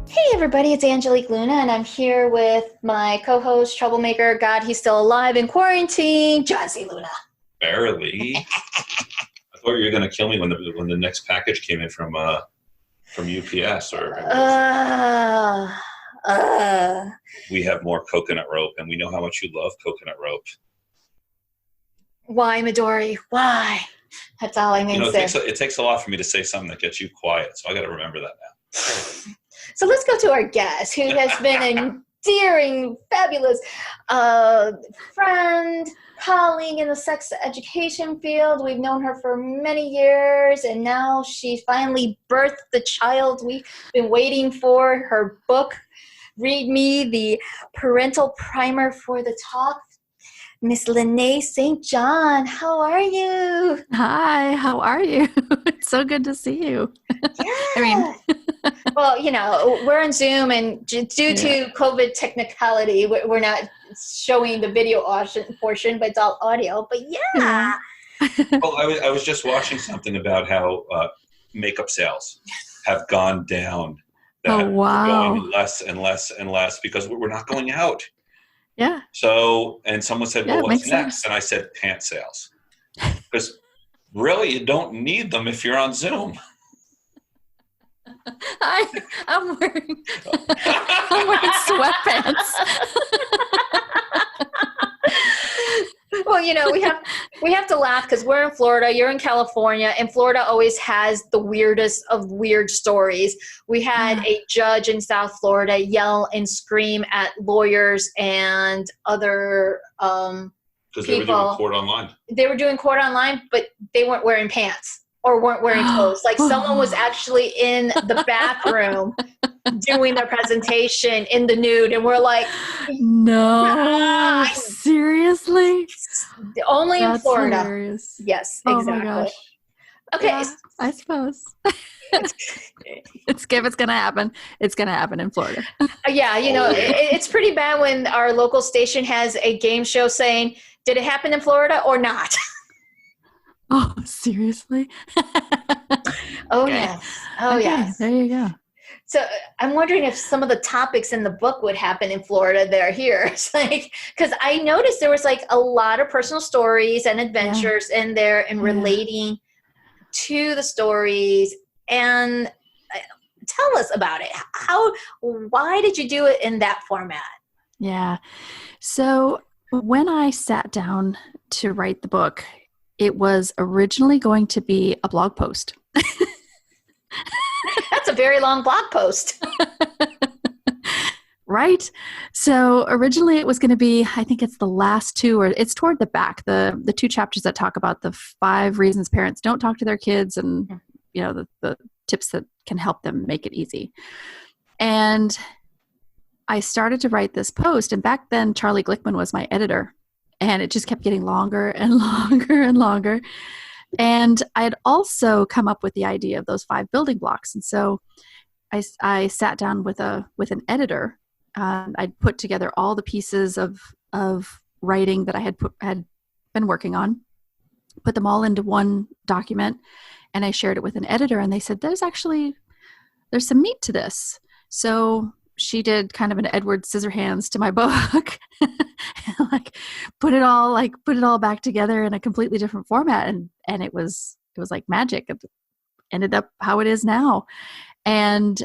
Hey everybody, it's Angelique Luna, and I'm here with my co-host, troublemaker, God, he's still alive in quarantine, Jazzy Luna. Barely. I thought you were going to kill me when the next package came in from UPS We have more coconut rope, and we know how much you love coconut rope. Why, Midori? Why? That's all I mean to say. It takes a lot for me to say something that gets you quiet, so I got to remember that now. So let's go to our guest, who has been an endearing, fabulous friend, colleague in the sex education field. We've known her for many years, and now she finally birthed the child we've been waiting for, her book, Read Me, the Parental Primer for the Talk. Miss Lanae St.John, how are you? Hi, how are you? It's so good to see you. Yeah. Well, we're on Zoom, and due to COVID technicality, we're not showing the video portion, but it's all audio. But yeah. Well, I was just watching something about how makeup sales have gone down. Oh, wow. We're going less and less and less because we're not going out. Yeah. So, and someone said, well, what's next? Sense. And I said, pants sales. Because really, you don't need them if you're on Zoom. I'm wearing sweatpants. Well, we have to laugh because we're in Florida, you're in California, and Florida always has the weirdest of weird stories. We had a judge in South Florida yell and scream at lawyers and other because they were doing court online. They were doing court online, but they weren't wearing pants or weren't wearing clothes. Like someone was actually in the bathroom doing their presentation in the nude, and we're like, no, seriously? Only in Florida. Hilarious. Yes, exactly. Oh my gosh. Okay. Yeah, I suppose. If it's going to happen, it's going to happen in Florida. Yeah, it's pretty bad when our local station has a game show saying, did it happen in Florida or not? Oh, seriously? Oh, yes. Oh, okay, yes. There you go. So I'm wondering if some of the topics in the book would happen in Florida. They're here. It's like, because I noticed there was like a lot of personal stories and adventures in there and relating to the stories. And tell us about it. Why did you do it in that format? Yeah. So when I sat down to write the book, it was originally going to be a blog post. That's a very long blog post. Right? So originally it was going to be, I think it's the last two, or it's toward the back, the two chapters that talk about the 5 reasons parents don't talk to their kids and, the tips that can help them make it easy. And I started to write this post, and back then Charlie Glickman was my editor, and it just kept getting longer and longer and longer. And I had also come up with the idea of those 5 building blocks. And so I sat down with an editor. I'd put together all the pieces of writing that I had been working on, put them all into one document, and I shared it with an editor. And they said, there's some meat to this. So she did kind of an Edward Scissorhands to my book, put it all back together in a completely different format. And it was like magic. It ended up how it is now. And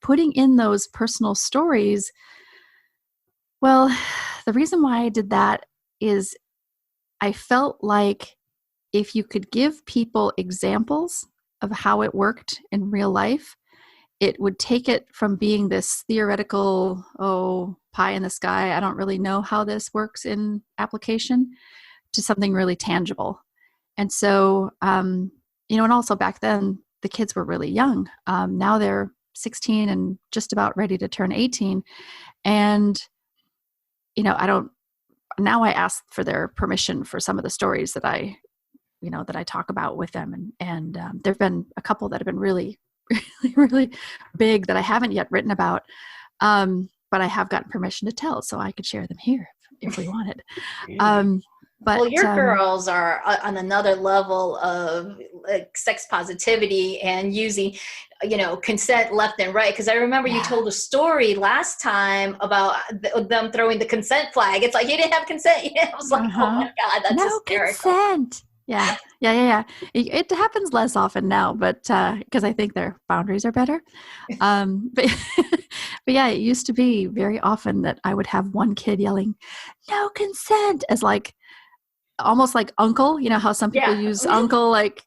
putting in those personal stories, well, the reason why I did that is I felt like if you could give people examples of how it worked in real life, it would take it from being this theoretical, pie in the sky, I don't really know how this works in application, to something really tangible. And so, and also back then, the kids were really young. Now they're 16 and just about ready to turn 18. And, now I ask for their permission for some of the stories that I talk about with them. And there've been a couple that have been really, really, really big that I haven't yet written about. But I have gotten permission to tell, so I could share them here if we wanted. But well, your girls are on another level of like sex positivity and using, consent left and right. Because I remember you told a story last time about them throwing the consent flag. It's like, you didn't have consent. I was like, oh my God, that's no hysterical. Consent. Yeah. It happens less often now, but because I think their boundaries are better. But yeah, it used to be very often that I would have one kid yelling, "No consent," as like almost like uncle. You know how some people use uncle, like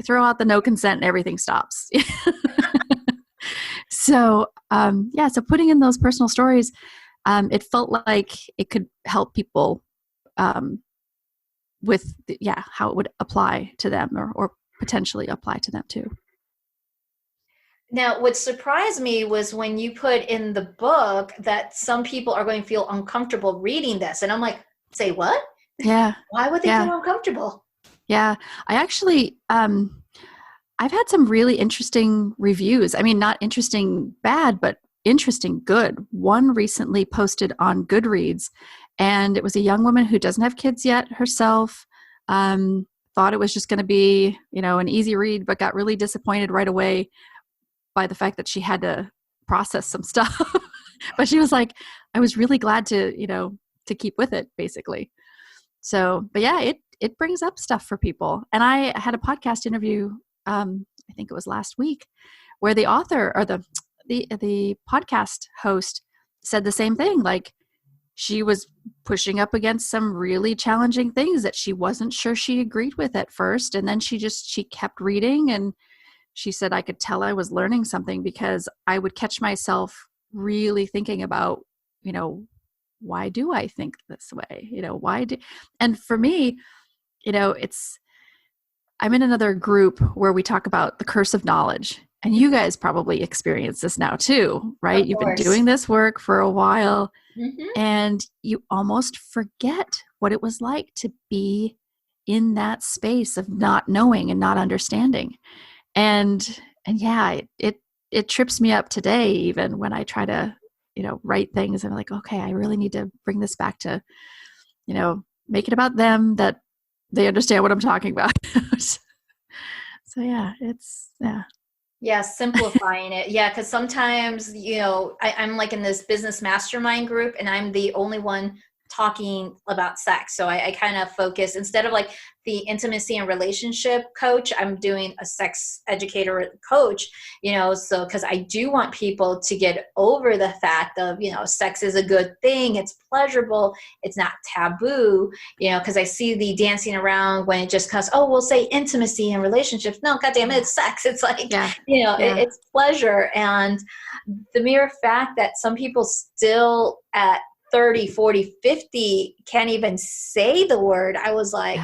throw out the no consent and everything stops. So so putting in those personal stories, it felt like it could help people with how it would apply to them or potentially apply to them too. Now, what surprised me was when you put in the book that some people are going to feel uncomfortable reading this. And I'm like, say what? Yeah. Why would they feel uncomfortable? Yeah. I actually, I've had some really interesting reviews. I mean, not interesting bad, but interesting good. One recently posted on Goodreads, and it was a young woman who doesn't have kids yet herself. Thought it was just going to be, an easy read, but got really disappointed right away by the fact that she had to process some stuff. But she was like, I was really glad to keep with it, basically. So, but yeah, it brings up stuff for people. And I had a podcast interview, I think it was last week, where the author or the podcast host said the same thing. Like, she was pushing up against some really challenging things that she wasn't sure she agreed with at first. And then she kept reading, and she said, I could tell I was learning something because I would catch myself really thinking about, why do I think this way? And for me, I'm in another group where we talk about the curse of knowledge, and you guys probably experience this now too, right? You've been doing this work for a while, and you almost forget what it was like to be in that space of not knowing and not understanding. And yeah, it trips me up today, even when I try to, write things, and I'm like, okay, I really need to bring this back to, make it about them, that they understand what I'm talking about. So yeah, simplifying it. Yeah, because sometimes, I'm like in this business mastermind group, and I'm the only one talking about sex. So I kind of focus, instead of like the intimacy and relationship coach, I'm doing a sex educator coach, so because I do want people to get over the fact of, sex is a good thing. It's pleasurable. It's not taboo, because I see the dancing around when it just comes, we'll say intimacy and relationships. No, goddamn it, it's sex. It's like, it's pleasure. And the mere fact that some people still at 30, 40, 50 can't even say the word, I was like,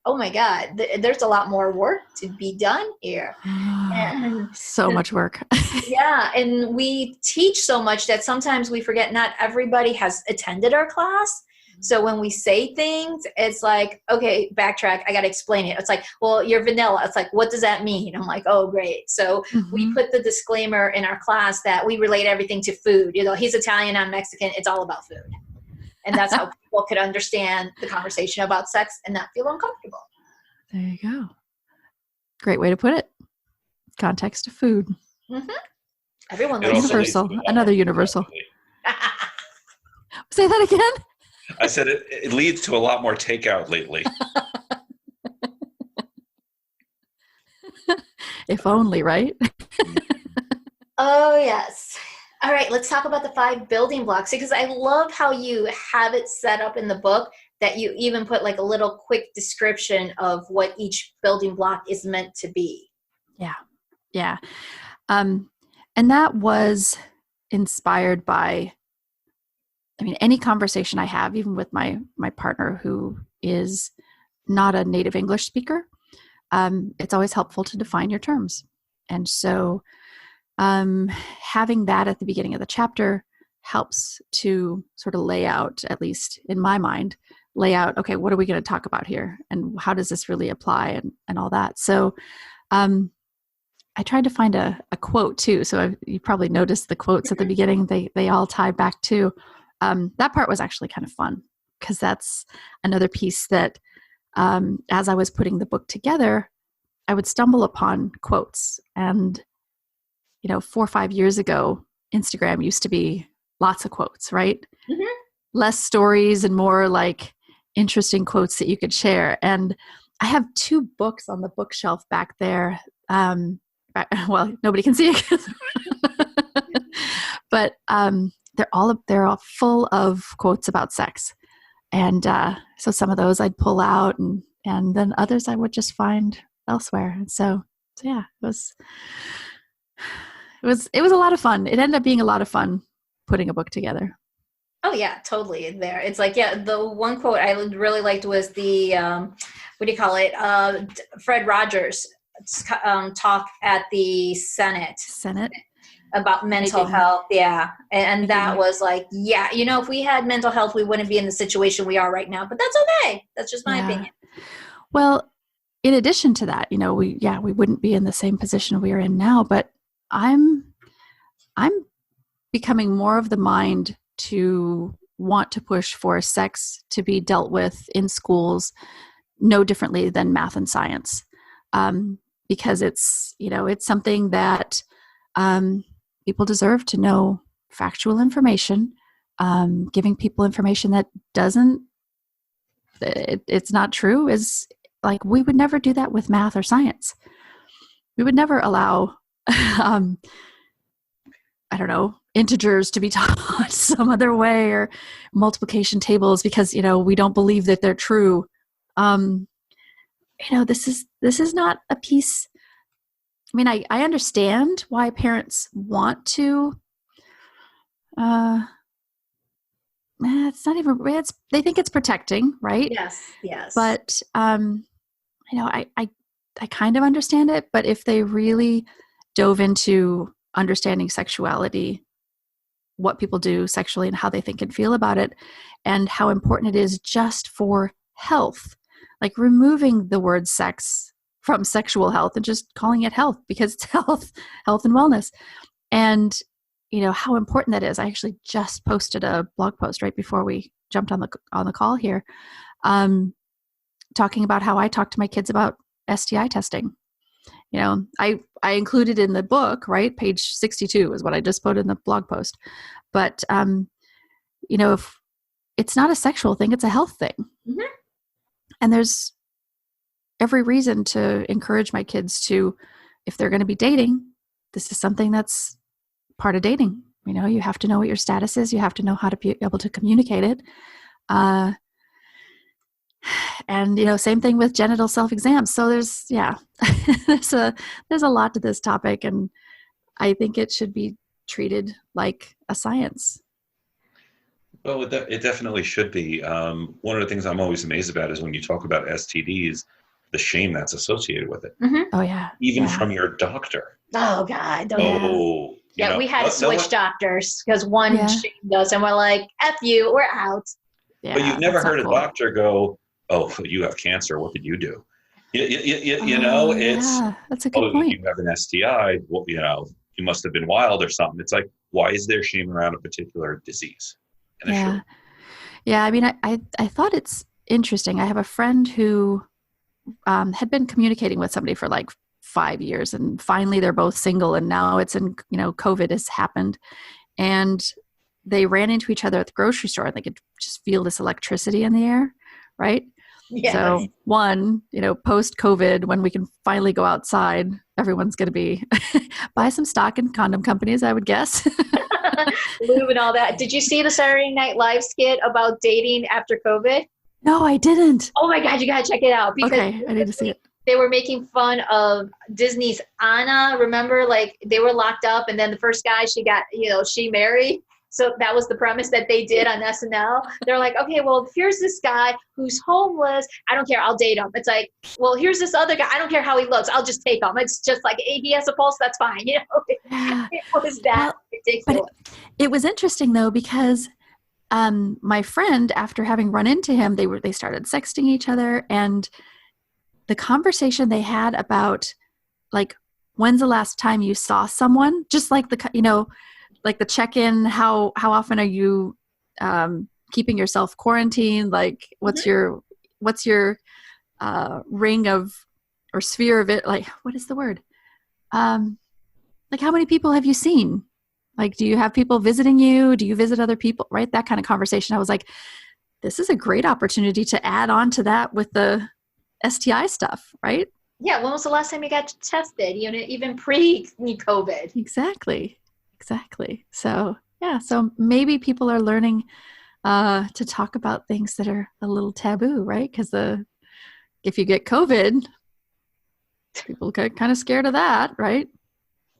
oh my God, there's a lot more work to be done here. And so much work. Yeah. And we teach so much that sometimes we forget not everybody has attended our class. So when we say things, it's like, okay, backtrack. I got to explain it. It's like, well, you're vanilla. It's like, what does that mean? I'm like, oh, great. So we put the disclaimer in our class that we relate everything to food. He's Italian, I'm Mexican. It's all about food. And that's how people could understand the conversation about sex and not feel uncomfortable. There you go. Great way to put it. Context of food. Everyone knows universal. Another universal. Say that again. I said it leads to a lot more takeout lately. If only, right? Oh, yes. All right, let's talk about the 5 building blocks, because I love how you have it set up in the book that you even put like a little quick description of what each building block is meant to be. Yeah. And that was inspired by, any conversation I have, even with my partner who is not a native English speaker, it's always helpful to define your terms. And so having that at the beginning of the chapter helps to sort of lay out, at least in my mind, okay, what are we going to talk about here? And how does this really apply and all that? So I tried to find a quote too. So you probably noticed the quotes at the beginning, they all tie back to, that part was actually kind of fun. because that's another piece that, as I was putting the book together, I would stumble upon quotes. And, 4 or 5 years ago, Instagram used to be lots of quotes, right? Mm-hmm. Less stories and more like interesting quotes that you could share. And I have 2 books on the bookshelf back there. Well, nobody can see it, but they're all full of quotes about sex. And so some of those I'd pull out, and then others I would just find elsewhere. And so yeah, it was a lot of fun. It ended up being a lot of fun putting a book together. Oh yeah, totally. There, it's like, yeah, the one quote I really liked was the what do you call it? Fred Rogers talk at the Senate about mental health. Yeah, and that was like, yeah, if we had mental health, we wouldn't be in the situation we are right now. But that's okay. That's just my opinion. Well, in addition to that, we wouldn't be in the same position we are in now. But I'm becoming more of the mind to want to push for sex to be dealt with in schools no differently than math and science, because it's something that people deserve to know factual information. Giving people information that it's not true is like, we would never do that with math or science. We would never allow I don't know, integers to be taught some other way, or multiplication tables, because, we don't believe that they're true. This is not a piece. I mean, I understand why parents want to, it's not even, they think it's protecting, right? Yes. But, I kind of understand it, but if they really dove into understanding sexuality, what people do sexually and how they think and feel about it, and how important it is just for health, like removing the word sex from sexual health and just calling it health, because it's health and wellness. And, how important that is. I actually just posted a blog post right before we jumped on the call here, talking about how I talk to my kids about STI testing. I included in the book, right? Page 62 is what I just put in the blog post. But, if it's not a sexual thing, it's a health thing. Mm-hmm. And there's every reason to encourage my kids to, if they're going to be dating, this is something that's part of dating. You have to know what your status is. You have to know how to be able to communicate it. And, same thing with genital self-exams. So there's a lot to this topic, and I think it should be treated like a science. Well, it definitely should be. One of the things I'm always amazed about is when you talk about STDs, the shame that's associated with it. Mm-hmm. Oh yeah. Even from your doctor. Oh God. Yeah, we had to switch doctors because one shamed us, and we're like, F you, we're out. Yeah, but you've never heard a doctor go, "Oh, you have cancer. What did you do?" It's that's a good point. You have an STI. Well, you must have been wild or something. It's like, why is there shame around a particular disease? Yeah. I mean, I thought it's interesting. I have a friend who had been communicating with somebody for like 5 years, and finally they're both single, and now it's in, COVID has happened, and they ran into each other at the grocery store, and they could just feel this electricity in the air, right? Yes. So one, post-COVID, when we can finally go outside, everyone's going to be buy some stock in condom companies, I would guess. Lube and all that. Did you see the Saturday Night Live skit about dating after COVID? No, I didn't. Oh my God, you got to check it out. Okay, I need to see it. They were making fun of Disney's Anna. Remember, like they were locked up, and then the first guy she got, she married. So that was the premise that they did on SNL. They're like, okay, well, here's this guy who's homeless. I don't care. I'll date him. It's like, well, here's this other guy. I don't care how he looks. I'll just take him. It's just like, hey, he has a pulse. That's fine. It was that ridiculous. But it was interesting though, because my friend, after having run into him, they started sexting each other, and the conversation they had about like, when's the last time you saw someone, just like the, like the check-in, how often are you keeping yourself quarantined? Like, what's your ring of, or sphere of it? Like, what is the word? Like, how many people have you seen? Like, do you have people visiting you? Do you visit other people? Right? That kind of conversation. I was like, this is a great opportunity to add on to that with the STI stuff, right? Yeah. When was the last time you got tested? Even pre-COVID. Exactly. So, yeah. So maybe people are learning to talk about things that are a little taboo, right? Because if you get COVID, people get kind of scared of that, right?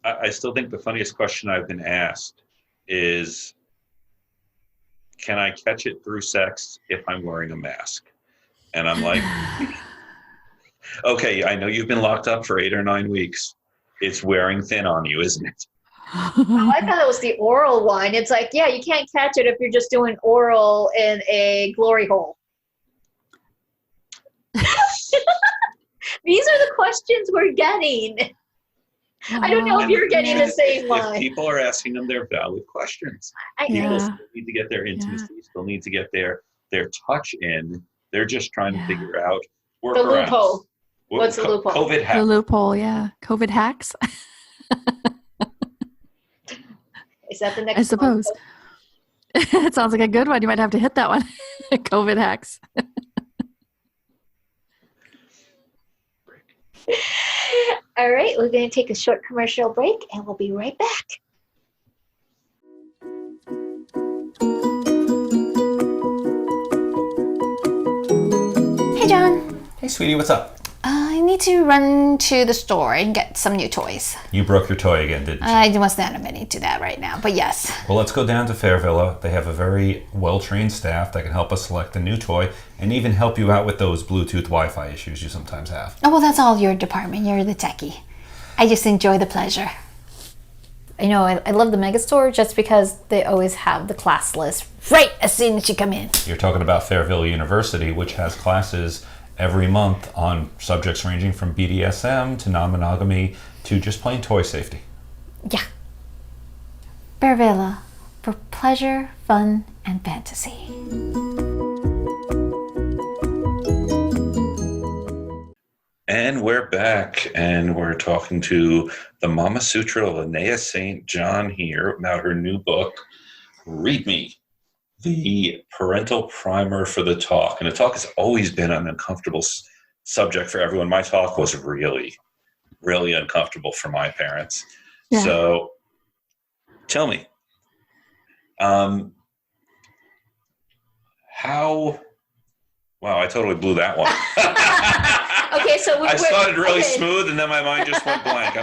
I still think the funniest question I've been asked is, can I catch it through sex if I'm wearing a mask? And I'm like, okay, I know you've been locked up for 8 or 9 weeks. It's wearing thin on you, isn't it? Oh, I thought it was the oral one. It's like, yeah, you can't catch it if you're just doing oral in a glory hole. These are the questions we're getting. I don't know if you're getting the same one. If people are asking them, they're valid questions. People still need to get their intimacy, still need to get their touch in. They're just trying to figure out the loophole. What's the loophole? COVID hacks. The loophole, yeah. COVID hacks. Is that the next? I suppose. It sounds like a good one. You might have to hit that one. COVID hacks. All right, we're going to take a short commercial break, and we'll be right back. Hey, John. Hey, sweetie, what's up? I need to run to the store and get some new toys. You broke your toy again, didn't you? I was not admitting to that right now, but yes. Well, let's go down to Fairvilla. They have a very well-trained staff that can help us select a new toy and even help you out with those Bluetooth Wi-Fi issues you sometimes have. Oh, well, that's all your department. You're the techie. I just enjoy the pleasure. I know, I love the Mega Store just because they always have the class list right as soon as you come in. You're talking about Fairvilla University, which has classes every month on subjects ranging from BDSM to non-monogamy to just plain toy safety. Yeah. Fairvilla, for pleasure, fun, and fantasy. And we're back, and we're talking to the MamaSutra, Lanae St.John here about her new book, Read Me, the Parental Primer for the Talk. And the talk has always been an uncomfortable subject for everyone. My talk was really, really uncomfortable for my parents. Yeah. So tell me, wow, I totally blew that one. Okay, so I started really smooth, and then my mind just went blank.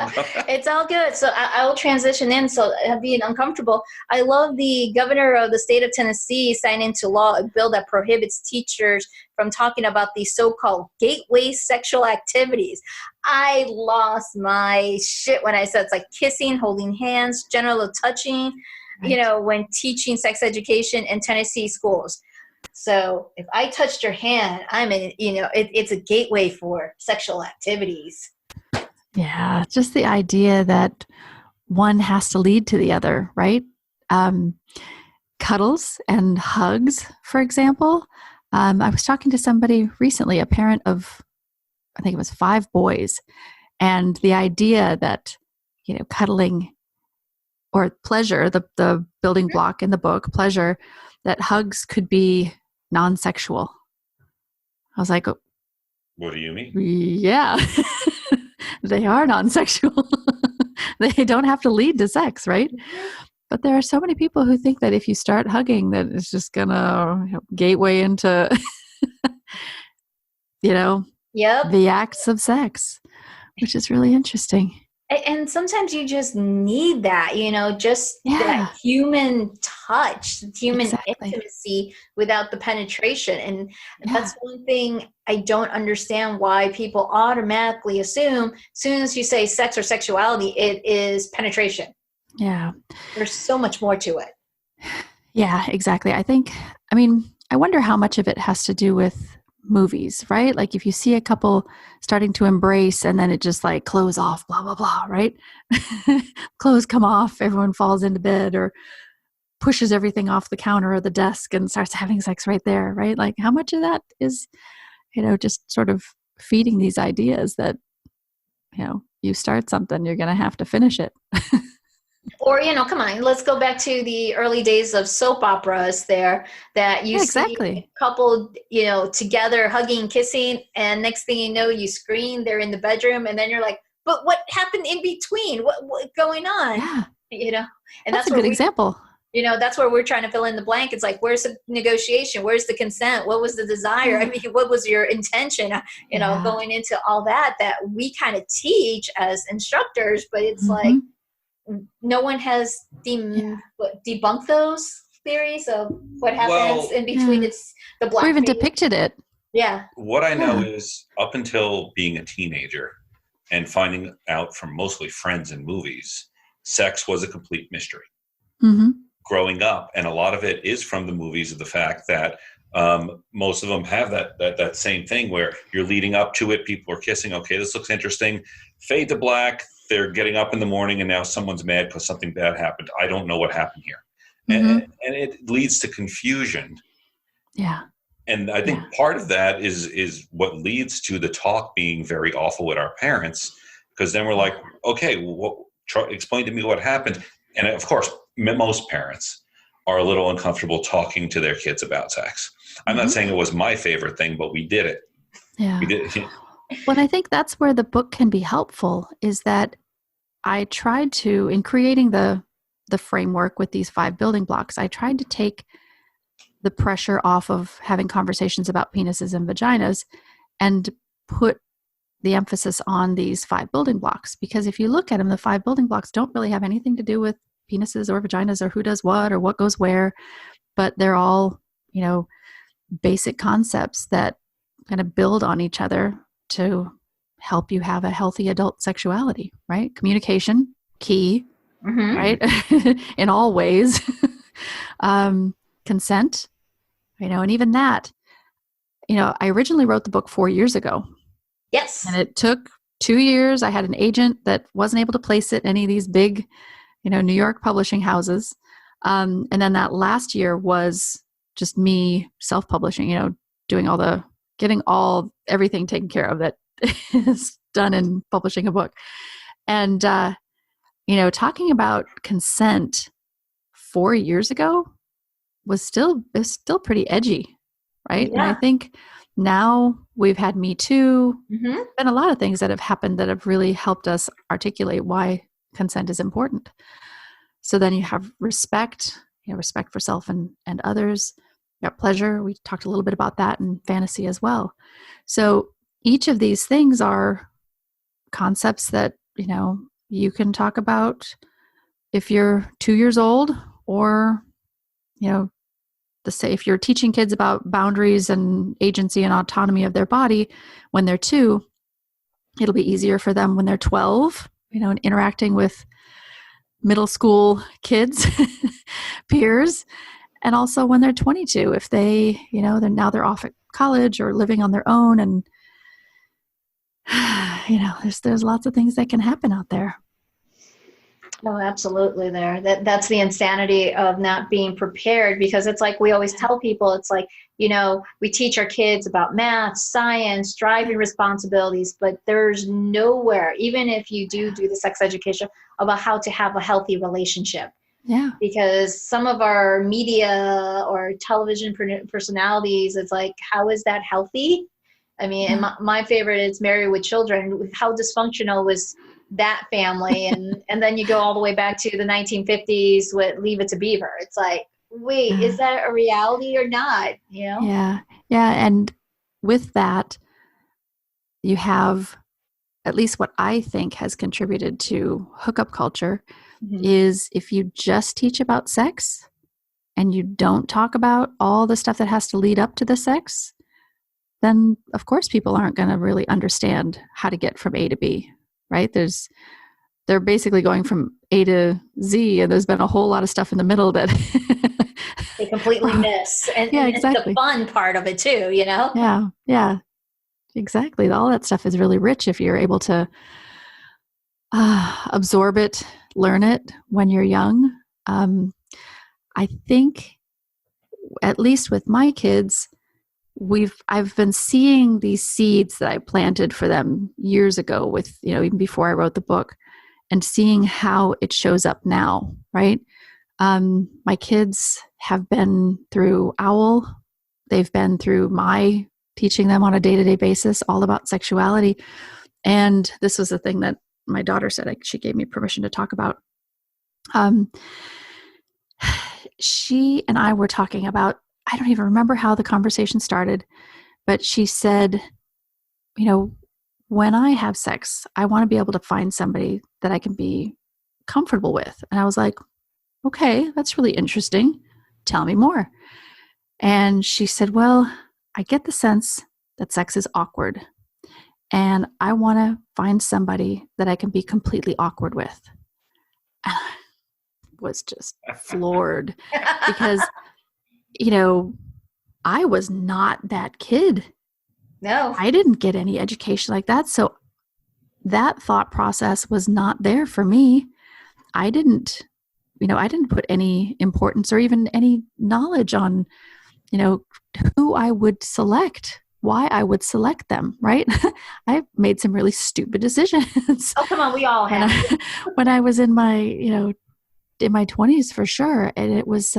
It's all good. So I will transition in. So being uncomfortable, I love the governor of the state of Tennessee signed into law a bill that prohibits teachers from talking about these so-called gateway sexual activities. I lost my shit when I said it's like kissing, holding hands, genital touching, right, when teaching sex education in Tennessee schools. So if I touched your hand, I'm in, it's a gateway for sexual activities. Yeah, just the idea that one has to lead to the other, right? Cuddles and hugs, for example. I was talking to somebody recently, a parent of, I think it was 5 boys, and the idea that, cuddling or pleasure, the building block in the book, pleasure, that hugs could be non-sexual. I was like, what do you mean? Yeah, they are non-sexual. They don't have to lead to sex, right? But there are so many people who think that if you start hugging, that it's just gonna gateway into, the acts of sex, which is really interesting. And sometimes you just need that, that human touch, human intimacy without the penetration. And that's one thing I don't understand, why people automatically assume as soon as you say sex or sexuality, it is penetration. Yeah. There's so much more to it. Yeah, exactly. I wonder how much of it has to do with movies, right? Like if you see a couple starting to embrace and then it just like clothes off, blah, blah, blah, right? Clothes come off, everyone falls into bed, or pushes everything off the counter or the desk and starts having sex right there, right? Like how much of that is, just sort of feeding these ideas that, you start something, you're going to have to finish it. Or, come on, let's go back to the early days of soap operas there, that you see a couple, together hugging, kissing, and next thing you know, you screen, they're in the bedroom, and then you're like, but what happened in between? What's going on? Yeah. And that's a good example. That's where we're trying to fill in the blank. It's like, where's the negotiation? Where's the consent? What was the desire? I mean, what was your intention? Going into all that we kind of teach as instructors, but it's like no one has debunked those theories of what happens in between. It's the black. Or even depicted it. Yeah. What I know is up until being a teenager and finding out from mostly friends and movies, sex was a complete mystery. Mm-hmm. Growing up, and a lot of it is from the movies, of the fact that most of them have that same thing where you're leading up to it, people are kissing, okay, this looks interesting, fade to black, they're getting up in the morning and now someone's mad because something bad happened. I don't know what happened here. And it leads to confusion. Yeah. And I think part of that is what leads to the talk being very awful with our parents, because then we're like, okay, explain to me what happened. And of course, most parents are a little uncomfortable talking to their kids about sex. I'm not saying it was my favorite thing, but we did it. Yeah. We did it. Well, I think that's where the book can be helpful, is that I tried to, in creating the framework with these 5 building blocks, I tried to take the pressure off of having conversations about penises and vaginas and put the emphasis on these 5 building blocks. Because if you look at them, the 5 building blocks don't really have anything to do with penises or vaginas or who does what or what goes where, but they're all, basic concepts that kind of build on each other to help you have a healthy adult sexuality, right? Communication, key, right? In all ways. Consent, and even that, I originally wrote the book 4 years ago. Yes. And it took 2 years. I had an agent that wasn't able to place it in any of these big, New York publishing houses. And then that last year was just me self-publishing, getting everything taken care of that is done in publishing a book. And, talking about consent 4 years ago was still pretty edgy, right? Yeah. And I think now we've had Me Too, and a lot of things that have happened that have really helped us articulate why consent is important. So then you have respect, respect for self and others. You got pleasure. We talked a little bit about that, and fantasy as well. So each of these things are concepts that, you can talk about if you're 2 years old, or, if you're teaching kids about boundaries and agency and autonomy of their body when they're 2, it'll be easier for them when they're 12, and interacting with middle school kids, peers, and also when they're 22, if they're off at college or living on their own, and there's lots of things that can happen out there. Oh, absolutely. That's the insanity of not being prepared, because it's like we always tell people, it's like, we teach our kids about math, science, driving responsibilities, but there's nowhere, even if you do the sex education, about how to have a healthy relationship. Yeah. Because some of our media or television personalities, it's like, how is that healthy? I mean, and my favorite is Married with Children. How dysfunctional was that family? And then you go all the way back to the 1950s with Leave It to Beaver. It's like, wait, is that a reality or not? Yeah. And with that, you have, at least what I think has contributed to hookup culture, is if you just teach about sex and you don't talk about all the stuff that has to lead up to the sex, then of course people aren't going to really understand how to get from A to B, right? They're basically going from A to Z, and there's been a whole lot of stuff in the middle that they completely miss. And, exactly. It's the fun part of it too, Yeah, exactly. All that stuff is really rich if you're able to absorb it, learn it when you're young. I think, at least with my kids, I've been seeing these seeds that I planted for them years ago with, even before I wrote the book, and seeing how it shows up now, right? My kids have been through OWL. They've been through my teaching them on a day-to-day basis all about sexuality. And this was the thing that my daughter said she gave me permission to talk about. She and I were talking about, I don't even remember how the conversation started, but she said, when I have sex, I want to be able to find somebody that I can be comfortable with. And I was like, okay, that's really interesting. Tell me more. And she said, well, I get the sense that sex is awkward. And I want to find somebody that I can be completely awkward with. And I was just floored because, I was not that kid. No. I didn't get any education like that. So that thought process was not there for me. I didn't put any importance or even any knowledge on, who I would select, why I would select them, right? I made some really stupid decisions. Oh, come on. We all have. When I was in my, in my 20s for sure. And it was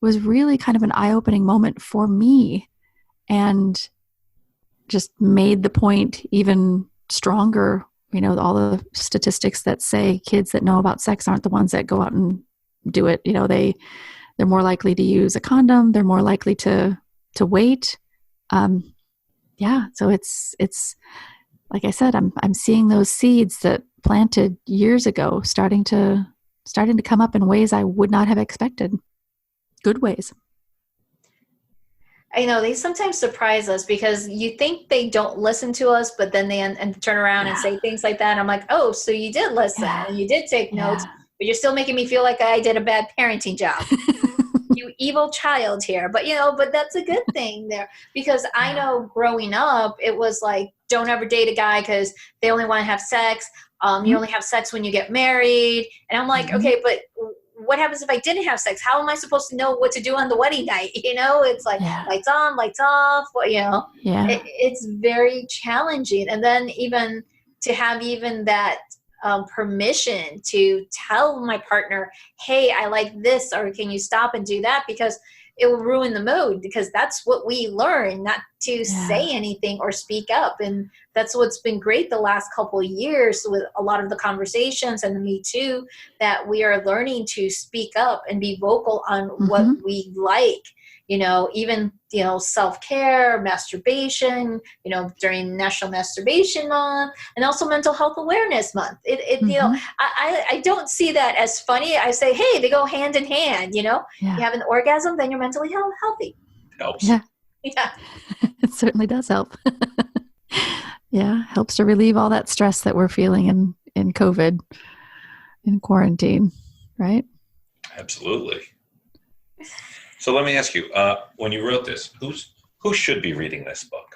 really kind of an eye-opening moment for me, and just made the point even stronger. All the statistics that say kids that know about sex aren't the ones that go out and do it. They're more likely to use a condom. They're more likely to wait. So it's like I said, I'm seeing those seeds that planted years ago starting to come up in ways I would not have expected. Good ways. I know they sometimes surprise us because you think they don't listen to us, but then they and turn around and say things like that. And I'm like, oh, so you did listen and you did take notes, but you're still making me feel like I did a bad parenting job. You evil child here. But, but that's a good thing there, because I know growing up, it was like, don't ever date a guy because they only want to have sex. You only have sex when you get married. And I'm like, okay, but what happens if I didn't have sex? How am I supposed to know what to do on the wedding night? It's like lights on, lights off. It's very challenging. And then even to have even that permission to tell my partner, hey, I like this, or can you stop and do that? Because it will ruin the mood, because that's what we learn, not to say anything or speak up. And that's what's been great the last couple of years with a lot of the conversations and the Me Too, that we are learning to speak up and be vocal on what we like, even, self-care, masturbation, during National Masturbation Month, and also Mental Health Awareness Month. I don't see that as funny. I say, hey, they go hand in hand, You have an orgasm, then you're mentally healthy. Helps. Yeah. Yeah. It certainly does help. Helps to relieve all that stress that we're feeling in COVID, in quarantine, right? Absolutely. So let me ask you, when you wrote this, who should be reading this book?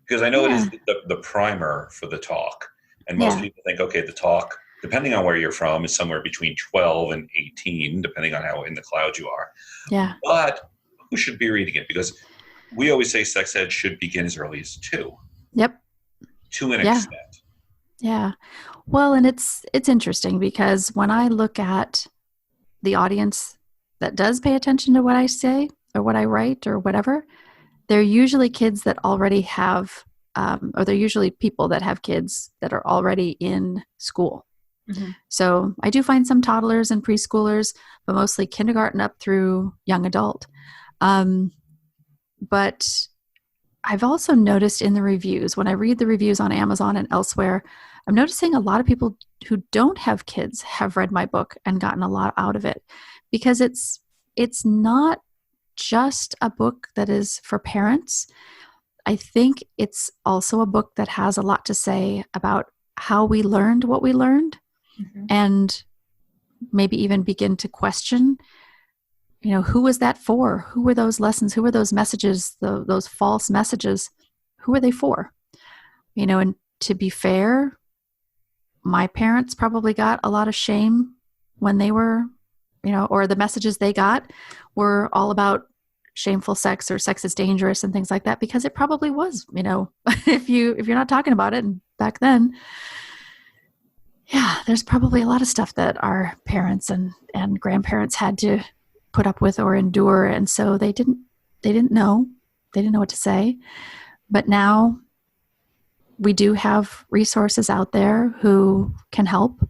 Because I know it is the primer for the talk. And most people think, okay, the talk, depending on where you're from, is somewhere between 12 and 18, depending on how in the cloud you are. Yeah. But who should be reading it? Because we always say sex ed should begin as early as 2. Yep. To an extent. Yeah. Well, and it's interesting because when I look at the audience that does pay attention to what I say or what I write or whatever, they're usually kids that already have, or they're usually people that have kids that are already in school. Mm-hmm. So I do find some toddlers and preschoolers, but mostly kindergarten up through young adult. But I've also noticed in the reviews, when I read the reviews on Amazon and elsewhere, I'm noticing a lot of people who don't have kids have read my book and gotten a lot out of it, because it's not just a book that is for parents. I think it's also a book that has a lot to say about how we learned what we learned, and maybe even begin to question, who was that for? Who were those lessons? Who were those messages, those false messages? Who were they for? And to be fair, my parents probably got a lot of shame when they were or the messages they got were all about shameful sex or sex is dangerous and things like that, because it probably was, if you're not talking about it. And back then, yeah, there's probably a lot of stuff that our parents and grandparents had to put up with or endure. And so they didn't know what to say. But now we do have resources out there who can help.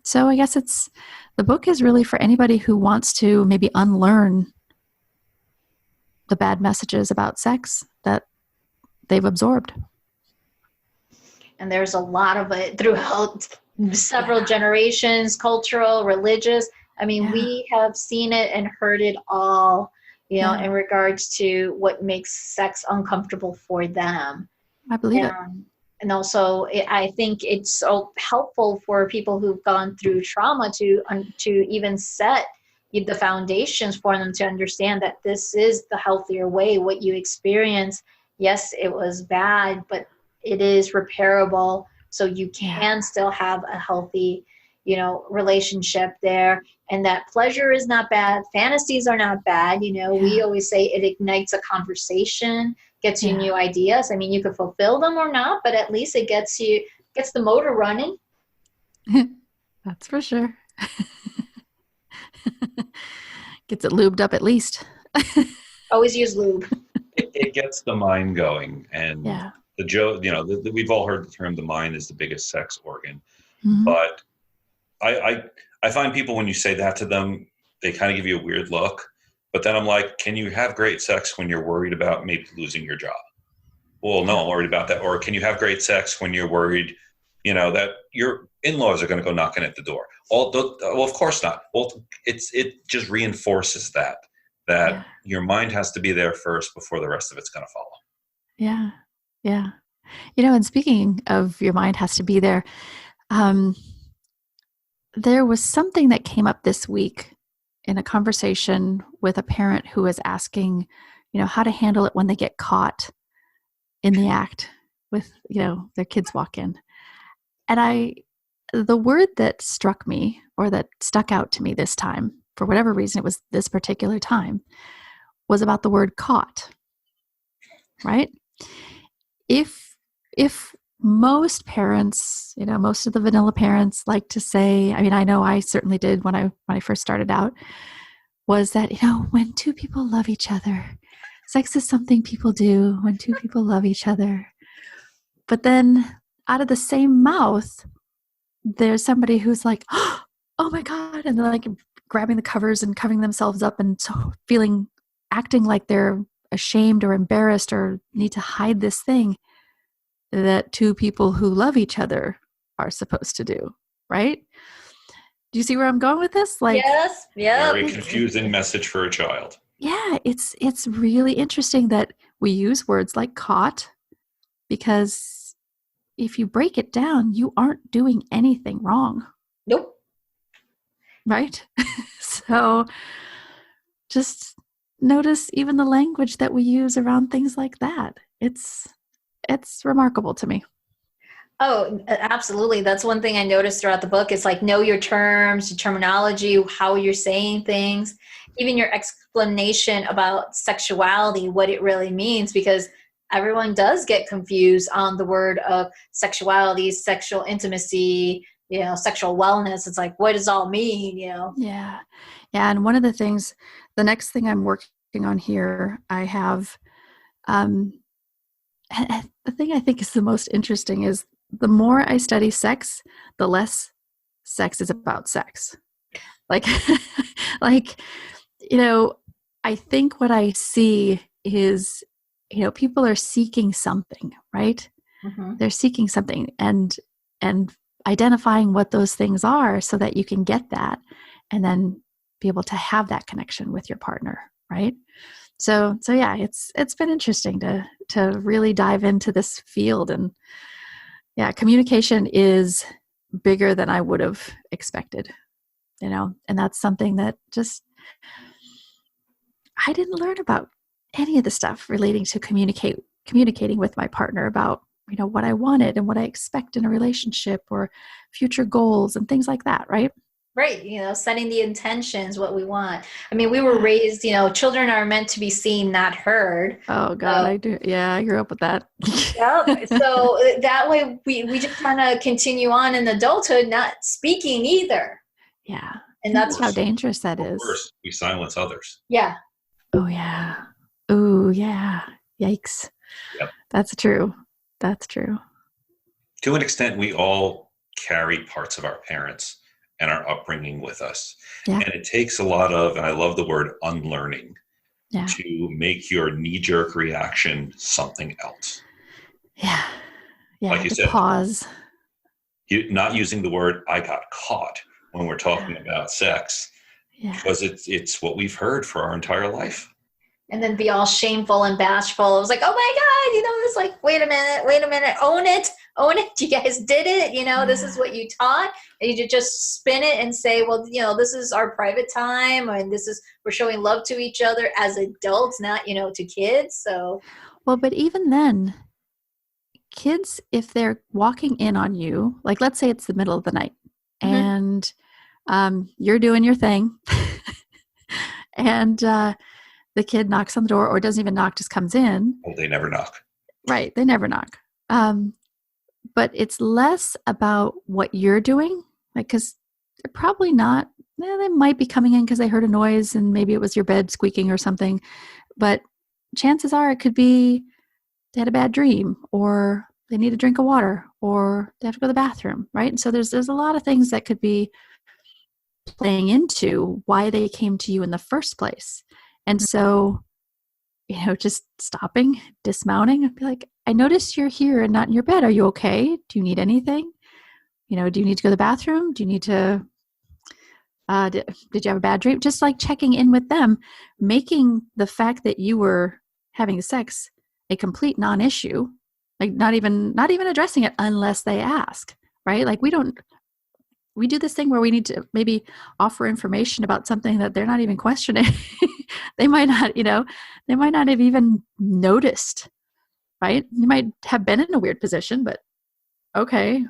So I guess the book is really for anybody who wants to maybe unlearn the bad messages about sex that they've absorbed. And there's a lot of it throughout several generations, cultural, religious. I mean, we have seen it and heard it all, in regards to what makes sex uncomfortable for them. I believe it. And also, I think it's so helpful for people who've gone through trauma to even set the foundations for them to understand that this is the healthier way. What you experience, yes, it was bad, but it is repairable. So you can still have a healthy, relationship there. And that pleasure is not bad. Fantasies are not bad. We always say it ignites a conversation, gets you new ideas. I mean, you could fulfill them or not, but at least it gets the motor running. That's for sure. Gets it lubed up at least. Always use lube. It gets the mind going. And the joke, we've all heard the term, the mind is the biggest sex organ. Mm-hmm. But I find people, when you say that to them, they kind of give you a weird look. But then I'm like, can you have great sex when you're worried about maybe losing your job? Well, no, I'm worried about that. Or can you have great sex when you're worried, that your in-laws are going to go knocking at the door? Well, of course not. Well, it just reinforces that your mind has to be there first before the rest of it's going to follow. Yeah. Yeah. And speaking of your mind has to be there, there was something that came up this week in a conversation with a parent who was asking, how to handle it when they get caught in the act with, their kids walk in. And the word that struck me, or that stuck out to me this time, for whatever reason, it was this particular time, was about the word caught, right? If most parents, most of the vanilla parents like to say, I mean, I know I certainly did when I first started out, was that, when two people love each other, sex is something people do when two people love each other. But then out of the same mouth, there's somebody who's like, oh my God. And they're like grabbing the covers and covering themselves up and so acting like they're ashamed or embarrassed or need to hide this thing that two people who love each other are supposed to do, right? Do you see where I'm going with this? Yes. Yeah. Very confusing message for a child. Yeah, it's really interesting that we use words like caught, because if you break it down, you aren't doing anything wrong. Nope. Right? So just notice even the language that we use around things like that. It's remarkable to me. Oh, absolutely. That's one thing I noticed throughout the book. It's like, know your terms, your terminology, how you're saying things, even your explanation about sexuality, what it really means, because everyone does get confused on the word of sexuality, sexual intimacy, sexual wellness. It's like, what does it all mean, Yeah. Yeah. And one of the things, the next thing I'm working on here, I have, and the thing I think is the most interesting is the more I study sex, the less sex is about sex. I think what I see is, people are seeking something, right? Mm-hmm. They're seeking something and identifying what those things are so that you can get that and then be able to have that connection with your partner, right? So yeah, it's been interesting to really dive into this field. And yeah, communication is bigger than I would have expected, and that's something that just, I didn't learn about any of the stuff relating to communicating with my partner about, what I wanted and what I expect in a relationship or future goals and things like that, right? Right. Setting the intentions, what we want. I mean, we were raised, children are meant to be seen, not heard. Oh God, I do. Yeah, I grew up with that. Yeah. So that way we just kind of continue on in adulthood, not speaking either. Yeah. And that's how dangerous that is. First, we silence others. Yeah. Oh yeah. Oh yeah. Yikes. Yep. That's true. That's true. To an extent, we all carry parts of our parents and our upbringing with us. Yeah. And it takes a lot of, and I love the word unlearning, to make your knee-jerk reaction something else. Yeah. Yeah. Like you said, pause. Not using the word "I got caught" when we're talking about sex, because it's what we've heard for our entire life. And then be all shameful and bashful. It was like, oh my God, it's like, wait a minute, own it. You guys did it. This is what you taught. And you just spin it and say, well, this is our private time. And we're showing love to each other as adults, not, to kids. So. Well, but even then, kids, if they're walking in on you, like let's say it's the middle of the night and you're doing your thing and the kid knocks on the door or doesn't even knock, just comes in. Well, they never knock. Right. They never knock. But it's less about what you're doing, like, because they're probably not, they might be coming in because they heard a noise and maybe it was your bed squeaking or something. But chances are it could be they had a bad dream or they need a drink of water or they have to go to the bathroom, right? And so there's a lot of things that could be playing into why they came to you in the first place. And so, just stopping, dismounting, and be like, I notice you're here and not in your bed. Are you okay? Do you need anything? Do you need to go to the bathroom? Do you need to, did you have a bad dream? Just like checking in with them, making the fact that you were having sex a complete non-issue, like not even addressing it unless they ask, right? Like we do this thing where we need to maybe offer information about something that they're not even questioning. They might not have even noticed, right? You might have been in a weird position, but okay,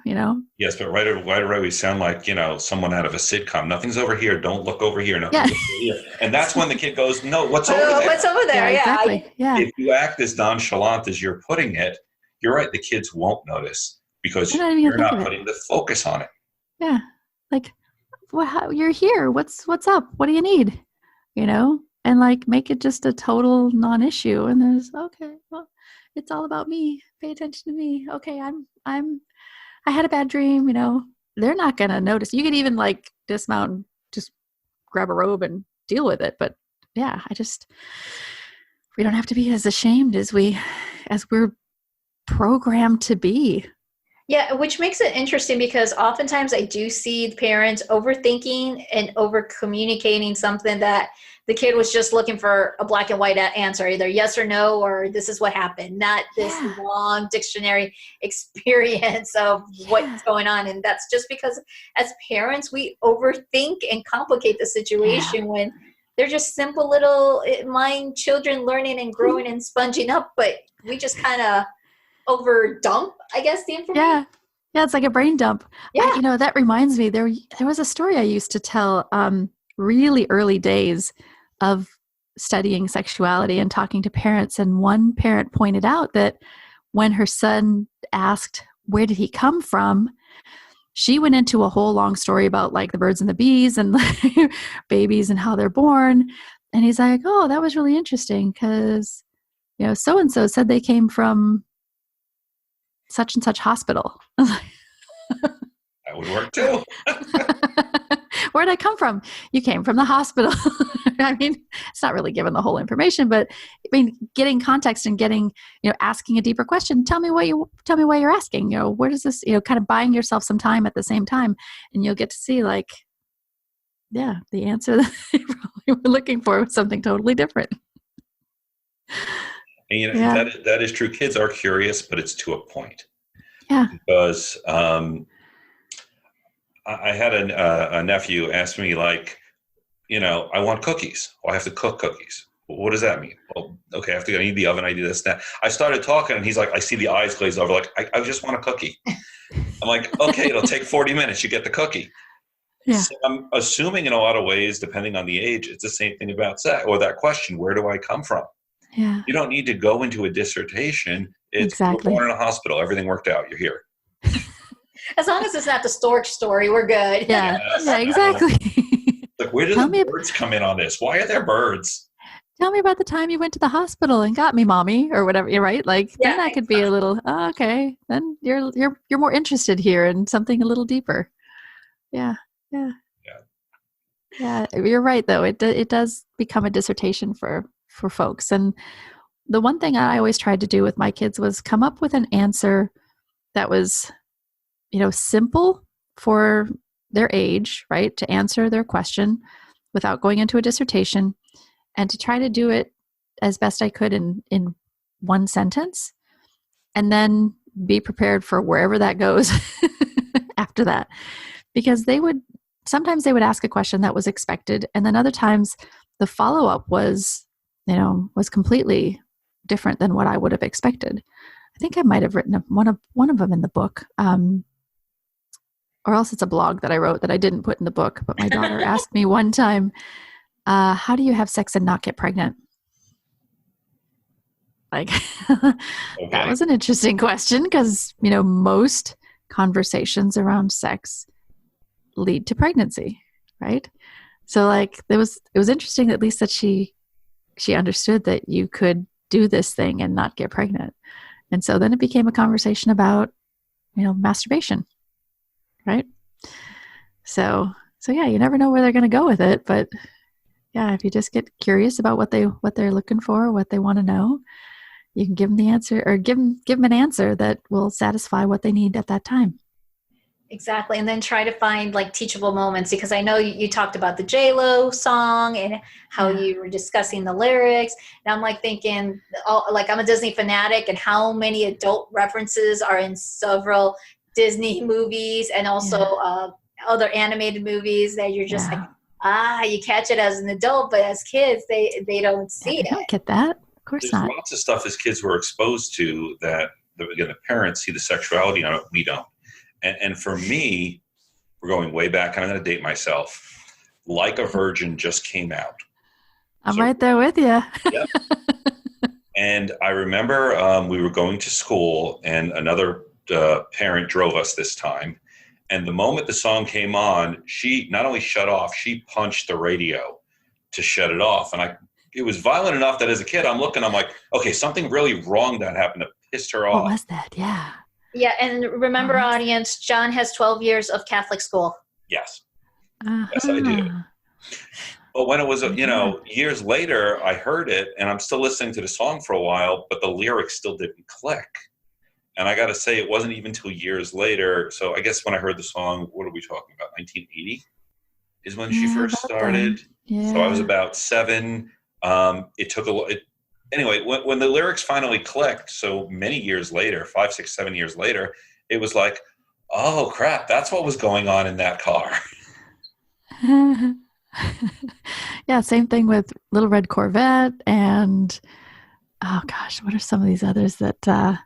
Yes, but right away we sound like, someone out of a sitcom. Nothing's over here. Don't look over here. Nothing's over here. And that's when the kid goes, no, what's over there? What's over there? Yeah, exactly. If you act as nonchalant as you're putting it, you're right. The kids won't notice because you're not putting the focus on it. Yeah. Like, you're here. What's up? What do you need? And like make it just a total non-issue. And there's, okay, well, it's all about me. Pay attention to me. Okay. I had a bad dream, they're not going to notice. You could even like dismount and just grab a robe and deal with it. But yeah, we don't have to be as ashamed as we're programmed to be. Yeah, which makes it interesting because oftentimes I do see parents overthinking and over communicating something that the kid was just looking for a black and white answer, either yes or no, or this is what happened, not this long dictionary experience of what's going on. And that's just because as parents, we overthink and complicate the situation when they're just simple little mind children learning and growing and sponging up, but we just kind of over dump, I guess, the information. Yeah, it's like a brain dump. Yeah. That reminds me, there was a story I used to tell really early days of studying sexuality and talking to parents. And one parent pointed out that when her son asked, where did he come from? She went into a whole long story about like the birds and the bees and babies and how they're born. And he's like, oh, that was really interesting because, so-and-so said they came from such and such hospital. That would work too. Where'd I come from? You came from the hospital. I mean, it's not really given the whole information, but I mean, getting context and getting, asking a deeper question. Tell me why you're asking. Where does this? Kind of buying yourself some time at the same time, and you'll get to see like, the answer that you probably were looking for was something totally different. And that is true. Kids are curious, but it's to a point. Yeah. Because I had a nephew ask me like, I want cookies. Well, I have to cook cookies. Well, what does that mean? Well, okay, I need the oven. I need this, that. I started talking, and he's like, I see the eyes glaze over. Like, I just want a cookie. I'm like, okay, it'll take 40 minutes. You get the cookie. Yeah. So I'm assuming in a lot of ways, depending on the age, it's the same thing about sex or that question, where do I come from? Yeah. You don't need to go into a dissertation. It's you were Exactly. born in a hospital. Everything worked out. You're here. As long as it's not the stork story, we're good. Yeah. Yes. Yeah, exactly. Like, where do Tell the me- birds come in on this? Why are there birds? Tell me about the time you went to the hospital and got me, mommy, or whatever. You're right. Like Yeah, then that could be a little okay. Then you're more interested here in something a little deeper. Yeah. Yeah. Yeah. You're right though. It does become a dissertation for folks. And the one thing I always tried to do with my kids was come up with an answer that was, simple for their age, right? To answer their question without going into a dissertation, and to try to do it as best I could in one sentence, and then be prepared for wherever that goes after that. Because sometimes they would ask a question that was expected, and then other times the follow-up was completely different than what I would have expected. I think I might have written one of them in the book, or else it's a blog that I wrote that I didn't put in the book. But my daughter asked me one time, how do you have sex and not get pregnant? Like, that was an interesting question because, most conversations around sex lead to pregnancy, right? So like, it was interesting at least that she understood that you could do this thing and not get pregnant. And so then it became a conversation about, masturbation, right? So yeah, you never know where they're going to go with it, but yeah, if you just get curious about what they're looking for, what they want to know, you can give them the answer, or give them an answer that will satisfy what they need at that time. Exactly. And then try to find like teachable moments, because I know you talked about the J-Lo song and how you were discussing the lyrics. And I'm like thinking, like I'm a Disney fanatic, and how many adult references are in several Disney movies and also other animated movies that you're just like, you catch it as an adult, but as kids, they don't see it. I don't get that. Of course There's not. lots of stuff as kids were exposed to that, again, the parents see the sexuality on it, we don't. And for me, we're going way back, and I'm going to date myself. Like a Virgin just came out. I'm right there with you. Yep. And I remember we were going to school, and another parent drove us this time. And the moment the song came on, she not only shut off, she punched the radio to shut it off. And it was violent enough that as a kid, I'm like, okay, something really wrong that happened that pissed her off. What was that? Yeah. Yeah, and remember, audience, John has 12 years of Catholic school. Yes. Yes, I do. But when it was, years later, I heard it, and I'm still listening to the song for a while, but the lyrics still didn't click. And I got to say, it wasn't even until years later. So I guess when I heard the song, what are we talking about? 1980 is when she first started. Yeah. So I was about 7. It took anyway, when the lyrics finally clicked, so many years later, 5, 6, 7 years later, it was like, oh crap, that's what was going on in that car. Yeah, same thing with Little Red Corvette and, oh gosh, what are some of these others that...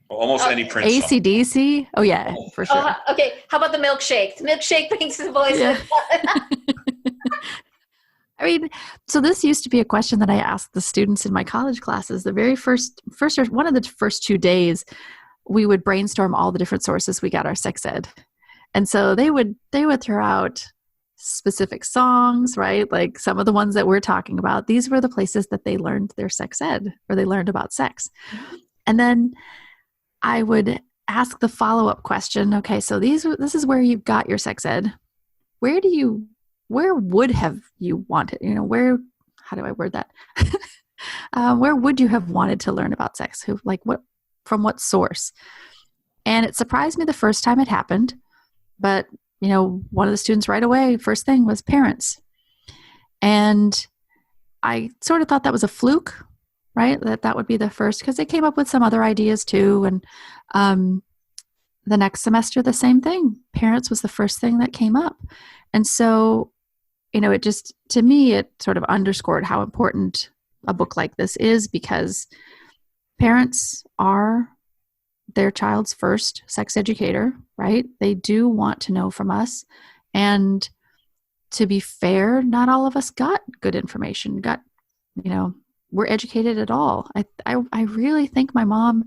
Almost any Prince song. AC/DC? Oh yeah, for sure. Okay, how about the milkshake? The milkshake brings the voice. Yeah. I mean, so this used to be a question that I asked the students in my college classes. The very first one of the first 2 days, we would brainstorm all the different sources we got our sex ed. And so they would throw out specific songs, right? Like some of the ones that we're talking about, these were the places that they learned their sex ed, or they learned about sex. And then I would ask the follow-up question, okay, so this is where you've got your sex ed. Where would have you wanted, how do I word that? Where would you have wanted to learn about sex? From what source? And it surprised me the first time it happened, but one of the students right away, first thing was parents. And I sort of thought that was a fluke, right? That would be the first, because they came up with some other ideas too. And the next semester, the same thing. Parents was the first thing that came up. And so, it just, to me, it sort of underscored how important a book like this is, because parents are their child's first sex educator, right? They do want to know from us. And to be fair, not all of us got good information, were educated at all. I really think my mom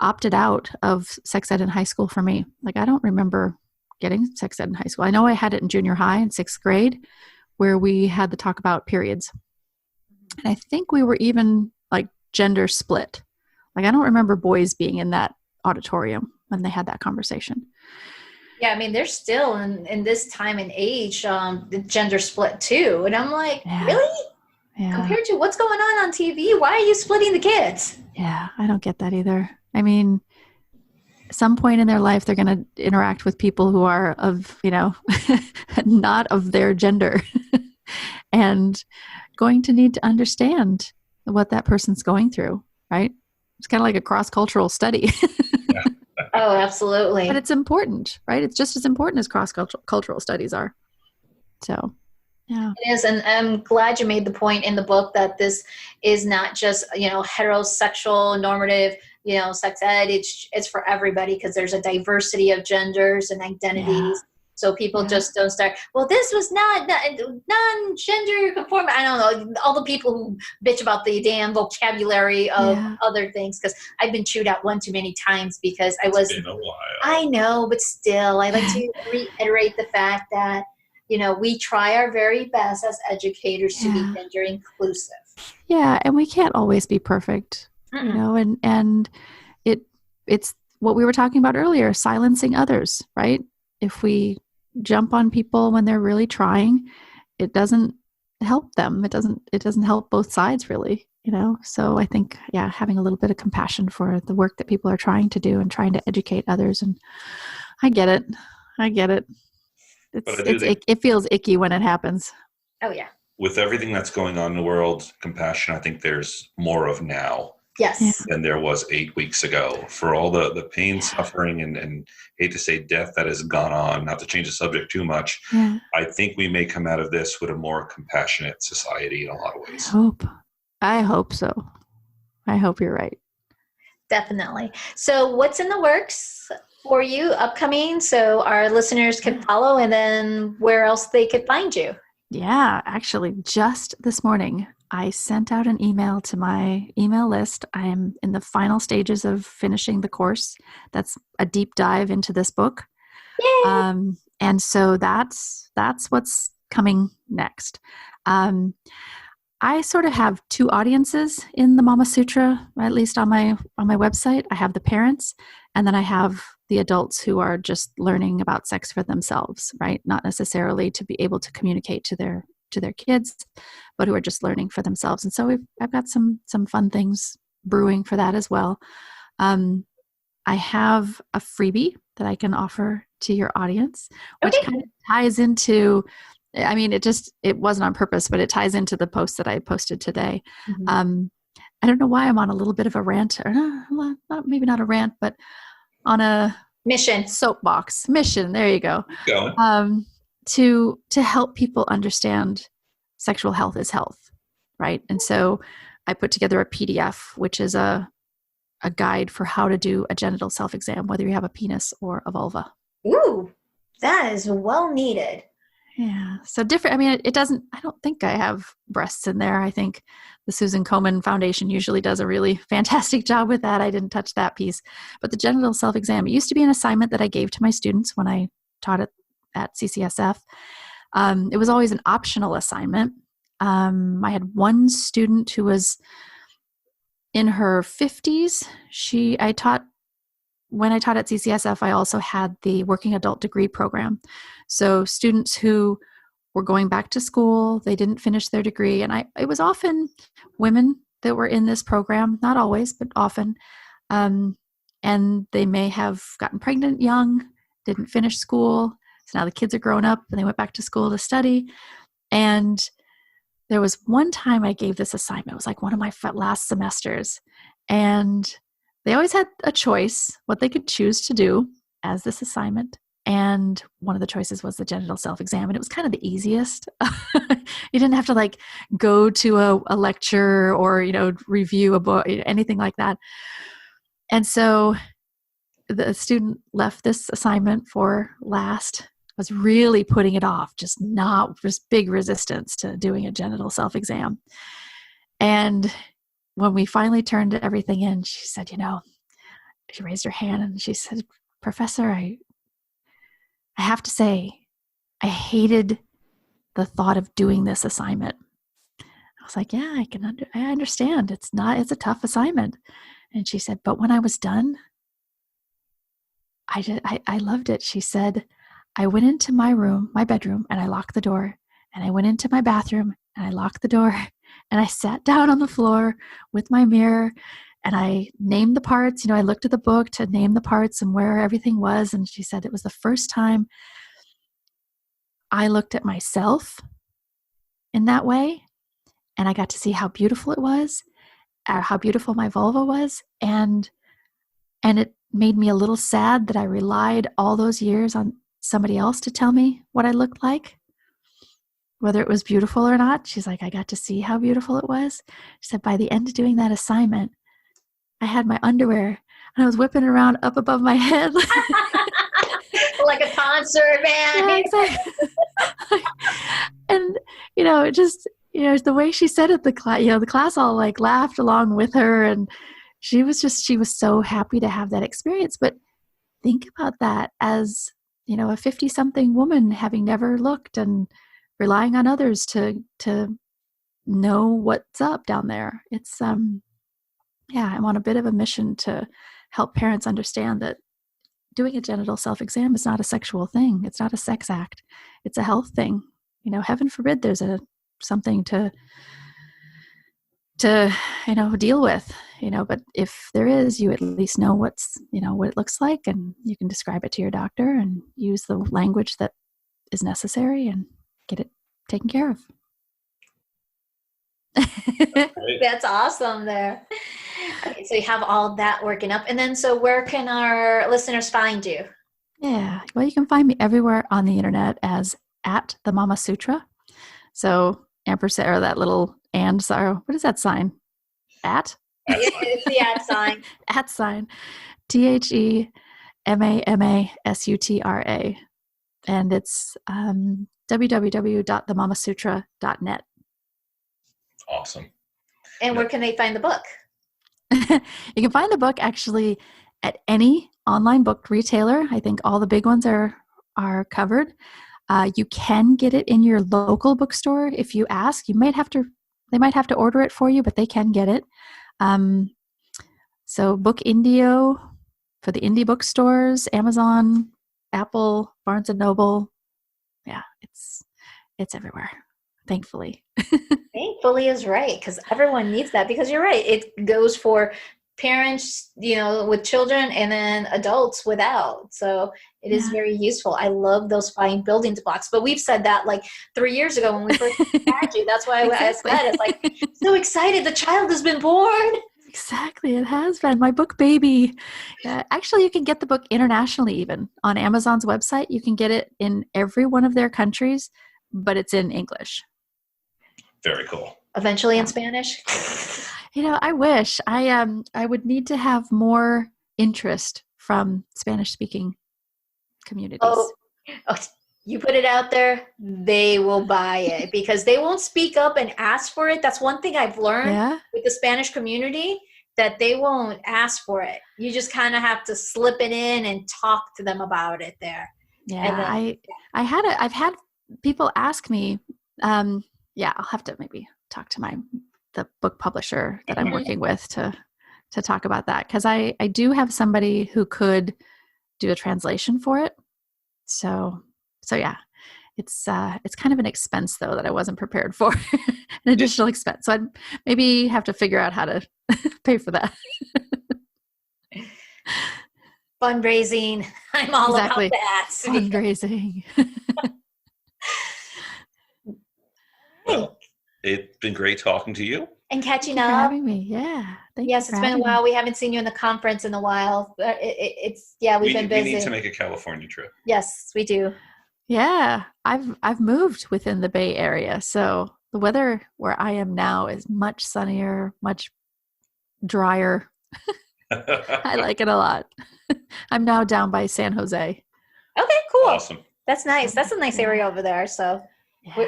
opted out of sex ed in high school for me. Like, I don't remember getting sex ed in high school. I know I had it in junior high in 6th grade where we had to talk about periods. And I think we were even like gender split. Like, I don't remember boys being in that auditorium when they had that conversation. Yeah, I mean, they're still in this time and age, the gender split too. And I'm like, really? Yeah. Compared to what's going on TV, why are you splitting the kids? Yeah, I don't get that either. I mean, some point in their life, they're going to interact with people who are of, not of their gender and going to need to understand what that person's going through, right? It's kind of like a cross-cultural study. Oh, absolutely. But it's important, right? It's just as important as cross-cultural studies are. So, yeah. It is. And I'm glad you made the point in the book that this is not just, heterosexual normative, sex ed. It's for everybody because there's a diversity of genders and identities. Yeah. So people just don't start, well, this was not non-gender conform. I don't know, all the people who bitch about the damn vocabulary of other things, because I've been chewed out one too many times because it's been a while. I know, but still, I like to reiterate the fact that, we try our very best as educators to be gender inclusive. Yeah, and we can't always be perfect, and it's what we were talking about earlier, silencing others, right? If we jump on people when they're really trying, it doesn't help them. It doesn't help both sides really, So I think, having a little bit of compassion for the work that people are trying to do and trying to educate others. And I get it. It feels icky when it happens. Oh yeah. With everything that's going on in the world, compassion, I think there's more of now. Yes. Than there was 8 weeks ago, for all the pain, suffering, and hate to say death that has gone on, not to change the subject too much. Yeah. I think we may come out of this with a more compassionate society in a lot of ways. I hope so. I hope you're right. Definitely. So what's in the works for you upcoming so our listeners can follow, and then where else they could find you? Yeah, actually just this morning, I sent out an email to my email list. I'm in the final stages of finishing the course. That's a deep dive into this book. Yay! And so that's what's coming next. I sort of have two audiences in the MamaSutra, at least on my website. I have the parents, and then I have the adults who are just learning about sex for themselves, right? Not necessarily to be able to communicate to their kids, but who are just learning for themselves. And so I've got some fun things brewing for that as well. I have a freebie that I can offer to your audience, which kind of ties into, I mean, it wasn't on purpose, but it ties into the post that I posted today. Mm-hmm. I don't know why I'm on a little bit of a rant, or maybe not a rant, but on a soapbox mission. There you go. To help people understand sexual health is health, right? And so I put together a PDF, which is a guide for how to do a genital self-exam, whether you have a penis or a vulva. Ooh, that is well needed. Yeah. So different. I mean, I don't think I have breasts in there. I think the Susan Komen Foundation usually does a really fantastic job with that. I didn't touch that piece. But the genital self-exam, it used to be an assignment that I gave to my students when I taught it at CCSF. It was always an optional assignment. I had one student who was in her 50s. When I taught at CCSF, I also had the working adult degree program. So students who were going back to school, they didn't finish their degree. And it was often women that were in this program, not always, but often. And they may have gotten pregnant young, didn't finish school. So now the kids are grown up and they went back to school to study. And there was one time I gave this assignment. It was like one of my last semesters. And they always had a choice, what they could choose to do as this assignment. And one of the choices was the genital self-exam. And it was kind of the easiest. You didn't have to go to a lecture or, review a book, anything like that. And so the student left this assignment for last. was really putting it off, just big resistance to doing a genital self-exam. And when we finally turned everything in, she said, she raised her hand and she said, "Professor, I have to say, I hated the thought of doing this assignment." I was like, "Yeah, I understand. It's a tough assignment." And she said, "But when I was done, I loved it." She said, "I went into my bedroom, and I locked the door, and I went into my bathroom and I locked the door, and I sat down on the floor with my mirror and I named the parts. I looked at the book to name the parts and where everything was." And she said, "It was the first time I looked at myself in that way, and I got to see how beautiful it was, how beautiful my vulva was. And it made me a little sad that I relied all those years on somebody else to tell me what I looked like, whether it was beautiful or not." She's like, "I got to see how beautiful it was." She said, "By the end of doing that assignment, I had my underwear and I was whipping it around up above my head." Like a concert, man. Yeah, exactly. And, the way she said it, the class all like laughed along with her. And she was so happy to have that experience. But think about that as, a 50-something woman having never looked and relying on others to know what's up down there. It's, I'm on a bit of a mission to help parents understand that doing a genital self-exam is not a sexual thing. It's not a sex act. It's a health thing. Heaven forbid there's something to deal with, but if there is, you at least know what it looks like, and you can describe it to your doctor and use the language that is necessary and get it taken care of. That's awesome there. Okay, so you have all that working up. And then, so where can our listeners find you? Yeah, well, you can find me everywhere on the internet as at the MamaSutra. So ampersand, or that little and, sorry, what is that sign? At? It's the at sign. At sign. TheMamasutra. And it's www.themamasutra.net. Awesome. And where can they find the book? You can find the book actually at any online book retailer. I think all the big ones are covered. You can get it in your local bookstore if you ask. They might have to order it for you, but they can get it. So Book Indio for the indie bookstores, Amazon, Apple, Barnes and Noble. Yeah, it's everywhere, thankfully. Thankfully is right, because everyone needs that, because you're right. It goes for parents, with children, and then adults without. So it is very useful. I love those 5 building blocks. But we've said that like 3 years ago when we first had you. That's why Exactly. I said it's like, so excited. The child has been born. Exactly. It has been my book baby. Actually, you can get the book internationally, even on Amazon's website. You can get it in every one of their countries, but it's in English. Very cool. Eventually in Spanish. I wish. I would need to have more interest from Spanish-speaking communities. Oh, you put it out there, they will buy it, because they won't speak up and ask for it. That's one thing I've learned with the Spanish community, that they won't ask for it. You just kind of have to slip it in and talk to them about it there. Yeah, I've had people ask me. I'll have to maybe talk to the book publisher that I'm working with to talk about that, because I do have somebody who could do a translation for it. So yeah, it's kind of an expense though that I wasn't prepared for, an additional expense. So I'd maybe have to figure out how to pay for that. Fundraising. I'm all about that. Fundraising. Well, it's been great talking to you. And catching Thank you up. for having me. Yeah. Yes, it's been a while. We haven't seen you in the conference in a while. We've been busy. We need to make a California trip. Yes, we do. Yeah. I've moved within the Bay Area, so the weather where I am now is much sunnier, much drier. I like it a lot. I'm now down by San Jose. Okay, cool. Awesome. That's nice. That's a nice area over there. So Yeah.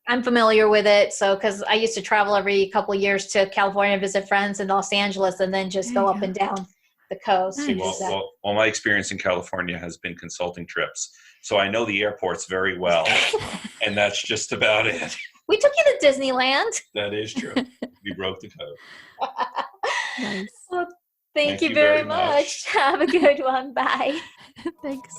I'm familiar with it. So, because I used to travel every couple of years to California, visit friends in Los Angeles, and then just There go you up go. and down the coast. Nice. and do that. Well, my experience in California has been consulting trips. So I know the airports very well. And that's just about it. We took you to Disneyland. That is true. We broke the code. Nice. Well, thank you very much. Have a good one. Bye. Thanks.